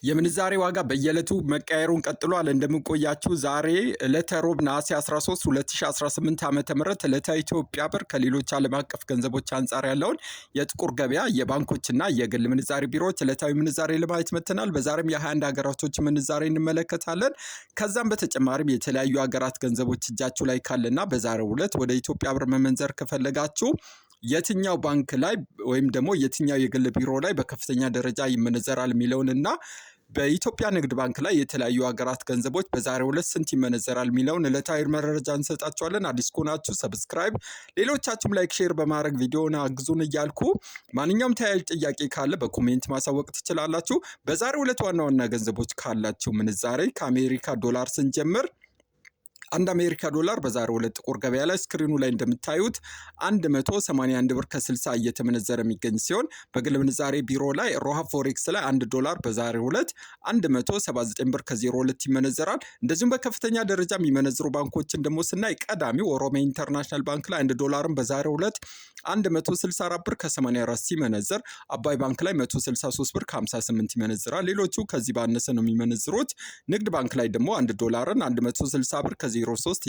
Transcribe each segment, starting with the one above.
የምንዛሬ ዋጋ በየዕለቱ መቀየሩን ቀጥሏል። እንደምንቆያችሁ ዛሬ ዕለተ ሮብ ነሐሴ 13 2018 ዓ.ም ዕለተ ኢትዮጵያ ብር ከሌሎች ዓለም አቀፍ ገንዘቦች አንጻር ያለውን የጥቁር ገበያ የባንኮችና የግል ምንዛሬ ቢሮዎች ዕለታዊ ምንዛሬ ለማየት መጥተናል። በዛሬም የ21 ሀገራቶች ምንዛሬ እንመለከታለን። ከዛም በተጨማሪም የተለያዩ ሀገራት ገንዘቦች እጃችሁ ላይ ካለና በዛሬው ዕለት ወደ ኢትዮጵያ ብር መመንዘር ከፈለጋችሁ የትኛው ባንክ ላይ ወይም ደግሞ የትኛው የግል ቢሮ ላይ በከፍተኛ ደረጃ ይመነዘራል የሚለውንና በኢትዮጵያ ንግድ ባንክ ላይ የተለያዩ ሀገራት ገንዘቦች በዛሬው ዕለት ስንት ይመነዘራል የሚለውን ዕለታዊ መረጃ እንሰጣችኋለን። አዲስ ከሆናችሁ ሰብስክራይብ፣ ሌሎቻችሁም ላይክ፣ ሼር በማድረግ ቪዲዮውን አግዙን እያልኩ ማንኛውም ተያያዥ ጥያቄ ካለ በኮሜንት ማሳወቅ ትችላላችሁ። በዛሬው ዕለት ዋና ዋና ገንዘቦች ካላችሁ ምንዛሬ ከአሜሪካ ዶላር ስንጀምር አንድ አሜሪካ ዶላር በዛሬው ዕለት ጥቁር ገበያ ላይ ስክሪኑ ላይ እንደምታዩት 181 ብር ከ60 እየተመነዘረ የሚገኝ ሲሆን በግል ምንዛሬ ቢሮ ላይ ሮሃ ፎሬክስ ላይ 1 ዶላር በዛሬው ዕለት 179 ብር ከ02 ይመነዘራል። እንደዚሁም በከፍተኛ ደረጃ የሚመነዝሩ ባንኮችን ደግሞ ስናይ ቀዳሚው ኦሮሚያ ኢንተርናሽናል ባንክ ላይ 1 ዶላርን በዛሬው ዕለት 164 ብር ከ84 ሲመነዘር አባይ ባንክ ላይ 163 ብር ከ58 ይመነዝራል። ሌሎቹ ከዚህ ባነሰ ነው የሚመነዝሩት። ንግድ ባንክ ላይ ደግሞ 1 ዶላርን 160 ብር ከ03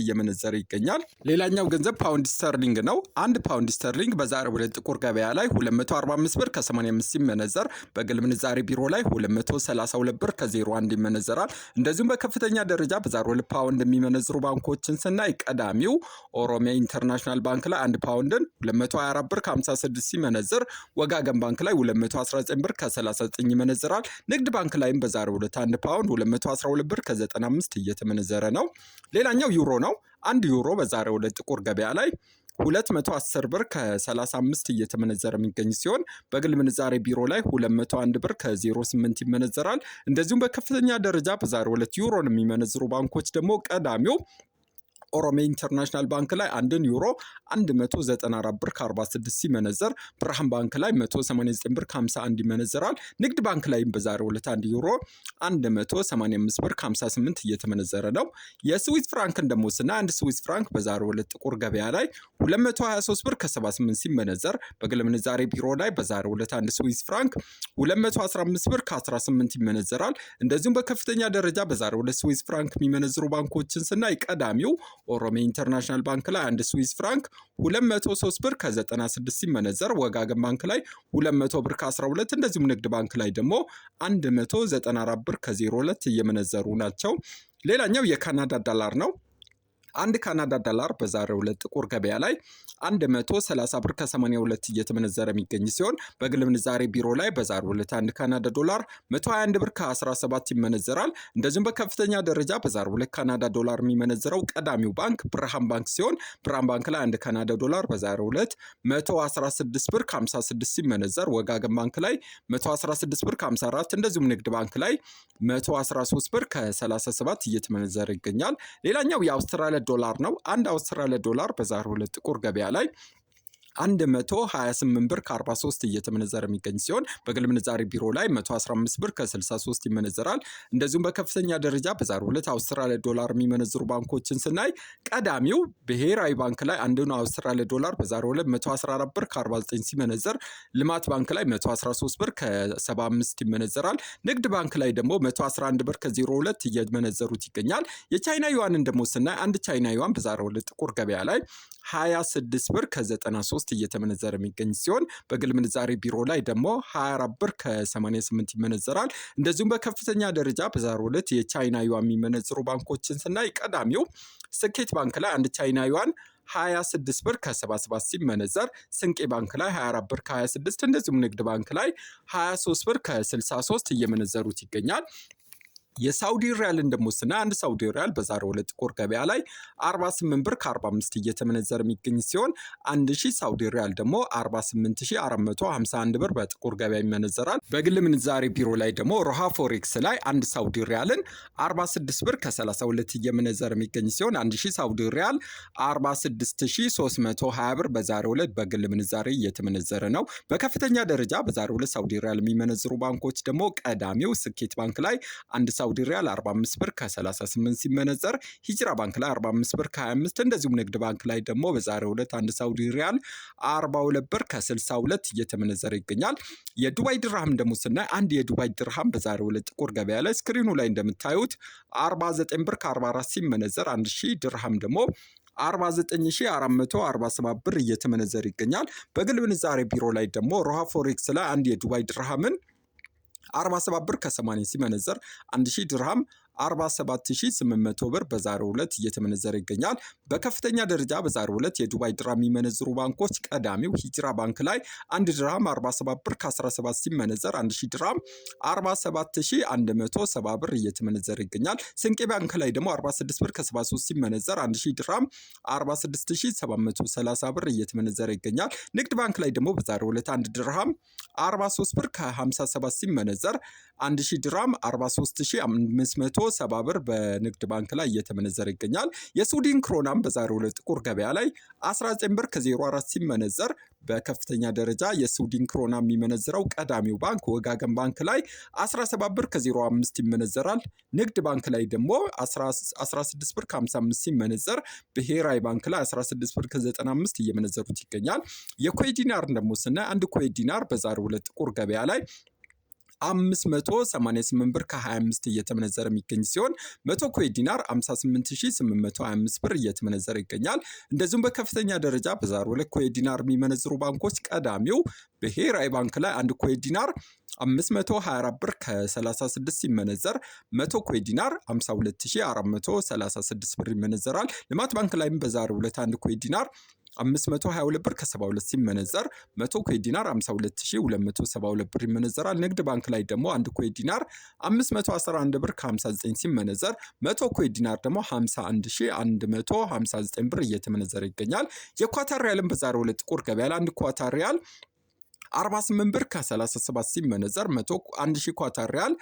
እየመነዘረ ይገኛል። ሌላኛው ገንዘብ ፓውንድ ስተርሊንግ ነው። 1 ፓውንድ ስተርሊንግ በዛሬው ዕለት ጥቁር ገበያ ላይ 245 ብር ከ85 ሲመነዘር በግል ምንዛሬ ቢሮ ላይ 232 ብር ከ01 ይመነዘራል። እንደዚሁም በከፍተኛ ደረጃ በዛሬው ዕለት ፓውንድ የሚመነዝሩ ባንኮችን ስናይ ቀዳሚው ኦሮሚያ ኢንተርናሽናል ባንክ ላይ 1 ፓውንድን 224 ብር ከ56 ሲመነዘር ወጋገን ባንክ ላይ 219 ብር ከ39 ይመነዘራል። ንግድ ባንክ ላይም በዛሬው ዕለት 1 ፓውንድ 212 ብር ከ95 እየተመነዘረ ነው። ሌላኛው ዩሮ ነው። 1 ዩሮ በዛሬው ዕለት ጥቁር ገበያ ላይ 210 ብር ከ35 እየተመነዘረ የሚገኝ ሲሆን በግል ምንዛሬ ቢሮ ላይ 201 ብር ከ08 ይመነዘራል። እንደዚሁም በከፍተኛ ደረጃ በዛሬው ዕለት ዩሮን የሚመነዝሩ ባንኮች ደግሞ ቀዳሚው ኦሮሚያ ኢንተርናሽናል ባንክ ላይ 1 ዩሮ 194 ብር ከ46 ሲመነዘር ብርሃን ባንክ ላይ 189 ብር ከ51 ይመነዘራል። ንግድ ባንክ ላይም በዛሬው ዕለት 1 ዩሮ 185 ብር ከ58 እየተመነዘረ ነው። የስዊስ ፍራንክን ደግሞ ስናይ 1 ስዊስ ፍራንክ በዛሬው ዕለት ጥቁር ገበያ ላይ 223 ብር ከ78 ሲመነዘር በግል ምንዛሬ ቢሮ ላይ በዛሬው ዕለት 1 ስዊስ ፍራንክ 215 ብር ከ18 ይመነዘራል። እንደዚሁም በከፍተኛ ደረጃ በዛሬው ዕለት ስዊስ ፍራንክ የሚመነዝሩ ባንኮችን ስናይ ቀዳሚው ኦሮሚያ ኢንተርናሽናል ባንክ ላይ 1 ስዊስ ፍራንክ 203 ብር ከ96 ሲመነዘር ወጋገን ባንክ ላይ 200 ብር ከ12 እንደዚሁም ንግድ ባንክ ላይ ደግሞ 194 ብር ከ02 እየመነዘሩ ናቸው። ሌላኛው የካናዳ ዶላር ነው። 1 ካናዳ ዶላር በዛሬው ዕለት ጥቁር ገበያ ላይ 130 ብር ከ82 እየተመነዘረ የሚገኝ ሲሆን በግል ምንዛሬ ቢሮ ላይ በዛሬው ዕለት 1 ካናዳ ዶላር 121 ብር ከ17 ይመነዘራል። እንደዚሁም በከፍተኛ ደረጃ በዛሬው ዕለት ካናዳ ዶላር የሚመነዘረው ቀዳሚው ባንክ ብርሃን ባንክ ሲሆን ብርሃን ባንክ ላይ 1 ካናዳ ዶላር በዛሬው ዕለት 116 ብር ከ56 ሲመነዘር ወጋገን ባንክ ላይ 116 ብር ከ54 እንደዚሁም ንግድ ባንክ ላይ 113 ብር ከ37 እየተመነዘረ ይገኛል። ሌላኛው የአውስትራሊያ ዶላር ነው። 1 አውስትራሊያ ዶላር በዛሬው ዕለት ጥቁር ገበያ ላይ 128 ብር ከ43 እየተመነዘረ የሚገኝ ሲሆን በግል ምንዛሬ ቢሮ ላይ 115 ብር ከ63 ይመነዘራል። እንደዚሁም በከፍተኛ ደረጃ በዛሬው ዕለት አውስትራሊያ ዶላር የሚመነዝሩ ባንኮችን ስናይ ቀዳሚው ብሔራዊ ባንክ ላይ 1 አውስትራሊያ ዶላር በዛሬው ዕለት 114 ብር ከ49 ሲመነዘር ልማት ባንክ ላይ 113 ብር ከ75 ይመነዘራል። ንግድ ባንክ ላይ ደግሞ 111 ብር ከ02 እየመነዘሩት ይገኛል። የቻይና ዩዋንን ደግሞ ስናይ 1 ቻይና ዩዋን በዛሬው ዕለት ጥቁር ገበያ ላይ 26 ብር ከ93 እየተመነዘረ የሚገኝ ሲሆን በግል ምንዛሬ ቢሮ ላይ ደግሞ 24 ብር ከ88 ይመነዘራል። እንደዚሁም በከፍተኛ ደረጃ በዛሬው ዕለት የቻይና ዩዋን የሚመነዝሩ ባንኮችን ስናይ ቀዳሚው ስኬት ባንክ ላይ 1 ቻይና ዩዋን 26 ብር ከ77 ሲመነዘር ስንቄ ባንክ ላይ 24 ብር ከ26 እንደዚሁም ንግድ ባንክ ላይ 23 ብር ከ63 እየመነዘሩት ይገኛል። የሳውዲ ሪያልን ደግሞ ስናይ 1 ሳውዲ ሪያል በዛሬው ዕለት ጥቁር ገበያ ላይ 48 ብር ከ45 እየተመነዘረ የሚገኝ ሲሆን 1000 ሳውዲ ሪያል ደግሞ 48451 ብር በጥቁር ገበያ ይመነዘራል። በግል ምንዛሬ ቢሮ ላይ ደግሞ ሮሃ ፎሬክስ ላይ 1 ሳውዲ ሪያልን 46 ብር ከ32 እየመነዘረ የሚገኝ ሲሆን 1000 ሳውዲ ሪያል 46320 ብር በዛሬው ዕለት በግል ምንዛሬ እየተመነዘረ ነው። በከፍተኛ ደረጃ በዛሬው ዕለት ሳውዲ ሪያል የሚመነዝሩ ባንኮች ደግሞ ቀዳሚው ስኬት ባንክ ላይ 1 ሳውዲ ሪያል 45 ብር ከ38 ሲመነዘር ሂጅራ ባንክ ላይ 45 ብር ከ25 እንደዚሁም ንግድ ባንክ ላይ ደግሞ በዛሬው ዕለት አንድ ሳውዲ ሪያል 42 ብር ከ62 እየተመነዘረ ይገኛል። የዱባይ ድርሃም ደግሞ ስናይ አንድ የዱባይ ድርሃም በዛሬው ዕለት ጥቁር ገበያ ላይ ስክሪኑ ላይ እንደምታዩት 49 ብር ከ44 ሲመነዘር 1000 ድርሃም ደግሞ 49447 ብር እየተመነዘረ ይገኛል። በግል ምንዛሬ ቢሮ ላይ ደግሞ ሮሃ ፎሬክስ ላይ አንድ የዱባይ ድርሃምን 47 ብር ከ80 ሲመነዘር 1000 ድርሃም 47800 ብር በዛሬው ዕለት እየተመነዘረ ይገኛል። በከፍተኛ ደረጃ በዛሬው ዕለት የዱባይ ድርሃም የሚመነዝሩ ባንኮች ቀዳሚው ሂጅራ ባንክ ላይ 1 ድርሃም 47 ብር ከ17 ሲመነዘር 1000 ድርሃም 47170 ብር እየተመነዘረ ይገኛል። ስንቄ ባንክ ላይ ደግሞ 46 ብር ከ73 ሲመነዘር 1000 ድርሃም 46730 ብር እየተመነዘረ ይገኛል። ንግድ ባንክ ላይ ደግሞ በዛሬው ዕለት 1 ድርሃም 43 ብር ከ57 ሲመነዘር 1000 ድርሃም 43570 ብር በንግድ ባንክ ላይ እየተመነዘረ ይገኛል። የስዊድን ክሮናም በዛሬው ዕለት ጥቁር ገበያ ላይ 19 ብር ከ04 ሲመነዘር በከፍተኛ ደረጃ የስዊድን ክሮና የሚመነዝረው ቀዳሚው ባንክ ወጋገን ባንክ ላይ 17 ብር ከ05 ይመነዘራል። ንግድ ባንክ ላይ ደግሞ 16 ብር ከ55 ሲመነዘር ብሔራዊ ባንክ ላይ 16 ብር ከ95 እየመነዘሩት ይገኛል። የኩዌት ዲናር ደግሞ ስናይ አንድ ኩዌት ዲናር በዛሬው ዕለት ጥቁር ገበያ ላይ 588 ብር ከ25 እየተመነዘረ የሚገኝ ሲሆን 100 ኩዌት ዲናር 58825 ብር እየተመነዘረ ይገኛል። እንደዚሁም በከፍተኛ ደረጃ በዛሬው ዕለት ኩዌት ዲናር የሚመነዝሩ ባንኮች ቀዳሚው ብሔራዊ ባንክ ላይ አንድ ኩዌት ዲናር 524 ብር ከ36 ሲመነዘር 100 ኩዌት ዲናር 52436 ብር ይመነዘራል። ልማት ባንክ ላይም በዛሬው ዕለት አንድ ኩዌት ዲናር 522 ብር ከ72 ሲመነዘር 100 ኩዌት ዲናር 52272 ብር ይመነዘራል። ንግድ ባንክ ላይ ደግሞ አንድ ኩዌት ዲናር 511 ብር ከ59 ሲመነዘር 100 ኩዌት ዲናር ደግሞ 51159 ብር እየተመነዘረ ይገኛል። የኳታር ሪያልም በዛሬው ዕለት ጥቁር ገበያ ላይ አንድ ኳታር ሪያል 48 ብር ከ37 ሲመነዘር 1000 ኳታር ሪያል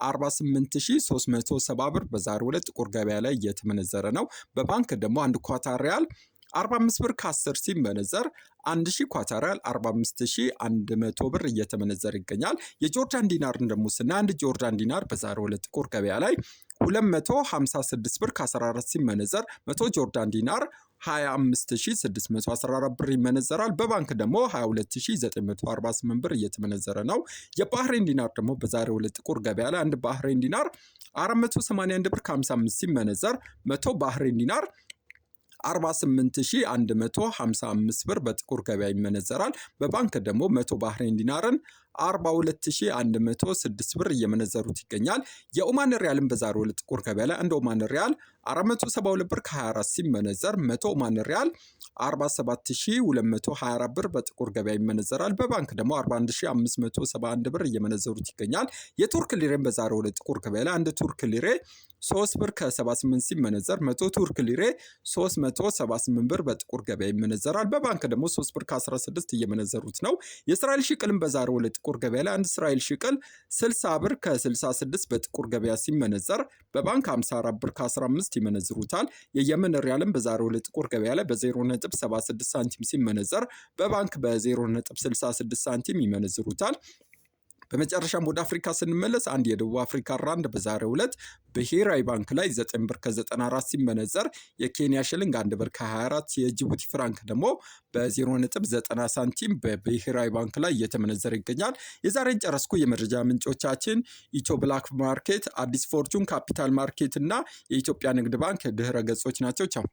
48370 ብር በዛሬው ዕለት ጥቁር ገበያ ላይ እየተመነዘረ ነው። በባንክ ደግሞ አንድ ኳታር ሪያል 45 ብር ከ10 ሲመነዘር 1000 ኳታር ሪያል 45100 ብር እየተመነዘረ ይገኛል። የጆርዳን ዲናርን ደግሞ ስናይ አንድ ጆርዳን ዲናር በዛሬው ዕለት ጥቁር ገበያ ላይ 256 ብር ከ14 ሲመነዘር 100 ጆርዳን ዲናር 25614 ብር ይመነዘራል። በባንክ ደግሞ 22948 ብር እየተመነዘረ ነው። የባህሬን ዲናር ደግሞ በዛሬው ዕለት ጥቁር ገበያ ላይ አንድ ባህሬን ዲናር 481 ብር ከ55 ሲመነዘር 100 ባህሬን ዲናር 48155 ብር በጥቁር ገበያ ይመነዘራል። በባንክ ደግሞ 100 ባህሬን ዲናርን 42106 ብር እየመነዘሩት ይገኛል። የኦማን ሪያልን በዛሬው ዕለት ጥቁር ገበያ ላይ አንድ ኦማን ሪያል 472 ብር ከ24 ሲመነዘር 100 ኦማን ሪያል 47224 ብር በጥቁር ገበያ ይመነዘራል። በባንክ ደግሞ 41571 ብር እየመነዘሩት ይገኛል። የቱርክ ሊሬን በዛሬው ዕለት ጥቁር ገበያ ላይ አንድ ቱርክ ሊሬ 3 ብር ከ78 ሲመነዘር 100 ቱርክ ሊሬ 378 ብር በጥቁር ገበያ ይመነዘራል። በባንክ ደግሞ 3 ብር ከ16 እየመነዘሩት ነው። የእስራኤል ሽቅልን በዛሬው ዕለት ጥቁር ገበያ ላይ አንድ እስራኤል ሽቅል 60 ብር ከ66 በጥቁር ገበያ ሲመነዘር በባንክ 54 ብር ከ15 ይመነዝሩታል። የየመን ሪያልን በዛሬው ዕለት ጥቁር ገበያ ላይ በ0.76 ሳንቲም ሲመነዘር በባንክ በ0.66 ሳንቲም ይመነዝሩታል። በመጨረሻም ወደ አፍሪካ ስንመለስ አንድ የደቡብ አፍሪካ ራንድ በዛሬው ዕለት ብሔራዊ ባንክ ላይ 9 ብር ከ94 ሲመነዘር የኬንያ ሽልንግ 1 ብር ከ24 የጅቡቲ ፍራንክ ደግሞ በ0.90 ሳንቲም በብሔራዊ ባንክ ላይ እየተመነዘረ ይገኛል። የዛሬን ጨረስኩ። የመረጃ ምንጮቻችን ኢትዮ ብላክ ማርኬት፣ አዲስ ፎርቹን፣ ካፒታል ማርኬት እና የኢትዮጵያ ንግድ ባንክ ድህረ ገጾች ናቸው። ቻው።